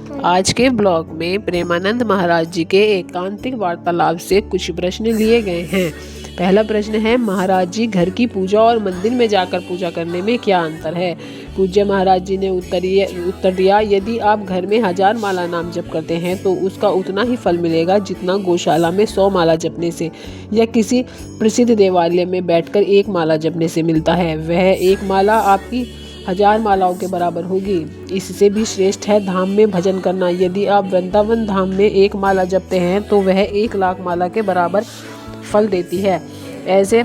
आज के ब्लॉग में प्रेमानंद महाराज जी के एकांतिक वार्तालाप से कुछ प्रश्न लिए गए हैं। पहला प्रश्न है, महाराज जी घर की पूजा और मंदिर में जाकर पूजा करने में क्या अंतर है। पूज्य महाराज जी ने उत्तर दिया, यदि आप घर में 1000 माला नाम जप करते हैं तो उसका उतना ही फल मिलेगा जितना गौशाला में 100 माला जपने से या किसी प्रसिद्ध देवालय में बैठकर 1 माला जपने से मिलता है। वह 1 माला आपकी 1000 मालाओं के बराबर होगी। इससे भी श्रेष्ठ है धाम में भजन करना। यदि आप वृंदावन धाम में 1 माला जपते हैं तो वह 1 लाख माला के बराबर फल देती है। ऐसे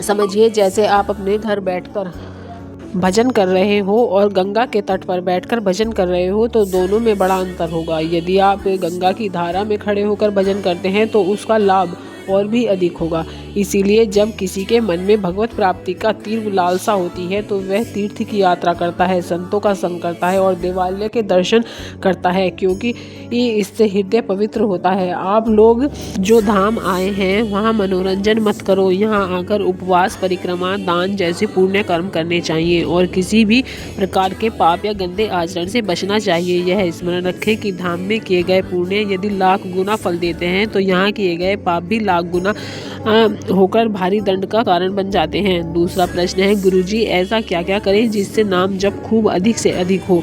समझिए जैसे आप अपने घर बैठकर भजन कर रहे हो और गंगा के तट पर बैठकर भजन कर रहे हो तो दोनों में बड़ा अंतर होगा। यदि आप गंगा की धारा में खड़े होकर भजन करते हैं तो उसका लाभ और भी अधिक होगा। इसीलिए जब किसी के मन में भगवत प्राप्ति का तीव्र लालसा होती है तो वह तीर्थ की यात्रा करता है, संतों का संग करता है और देवालय के दर्शन करता है, क्योंकि इससे हृदय पवित्र होता है। आप लोग जो धाम आए हैं वहाँ मनोरंजन मत करो। यहाँ आकर उपवास, परिक्रमा, दान जैसे पुण्य कर्म करने चाहिए और किसी भी प्रकार के पाप या गंदे आचरण से बचना चाहिए। यह स्मरण रखें कि धाम में किए गए पुण्य यदि लाख गुना फल देते हैं तो यहाँ किए गए पाप भी लाख गुना होकर भारी दंड का कारण बन जाते हैं। दूसरा प्रश्न है, गुरुजी ऐसा क्या क्या करें जिससे नाम जप खूब अधिक से अधिक हो।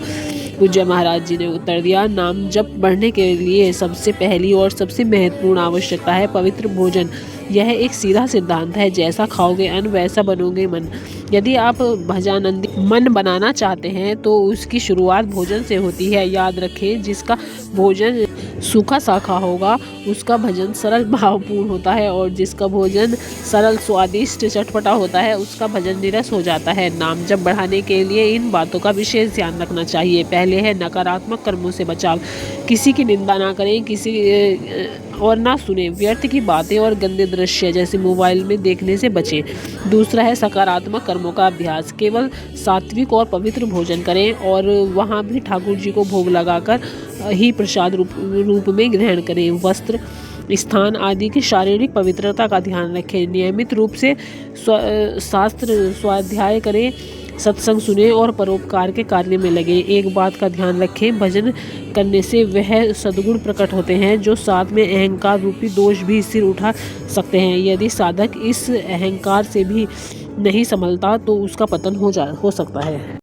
पूज्य महाराज जी ने उत्तर दिया, नाम जप बढ़ने के लिए सबसे पहली और सबसे महत्वपूर्ण आवश्यकता है पवित्र भोजन। यह एक सीधा सिद्धांत है, जैसा खाओगे अन्न वैसा बनोगे मन। यदि आप भजनानंदी मन बनाना चाहते हैं तो उसकी शुरुआत भोजन से होती है। याद रखें, जिसका भोजन सूखा साखा होगा उसका भजन सरल भावपूर्ण होता है और जिसका भोजन सरल, स्वादिष्ट, चटपटा होता है उसका भजन नीरस हो जाता है। नाम जप बढ़ाने के लिए इन बातों का विशेष ध्यान रखना चाहिए। पहले है नकारात्मक कर्मों से बचाव। किसी की निंदा ना करें, और ना सुने व्यर्थ की बातें और गंदे दृश्य जैसे मोबाइल में देखने से बचें। दूसरा है सकारात्मक कर्मों का अभ्यास। केवल सात्विक और पवित्र भोजन करें और वहाँ भी ठाकुर जी को भोग लगाकर ही प्रसाद रूप में ग्रहण करें। वस्त्र, स्थान आदि की शारीरिक पवित्रता का ध्यान रखें। नियमित रूप से शास्त्र स्वाध्याय करें, सत्संग सुने और परोपकार के कार्य में लगे। एक बात का ध्यान रखें, भजन करने से वह सद्गुण प्रकट होते हैं जो साथ में अहंकार रूपी दोष भी सिर उठा सकते हैं। यदि साधक इस अहंकार से भी नहीं संभलता तो उसका पतन हो सकता है।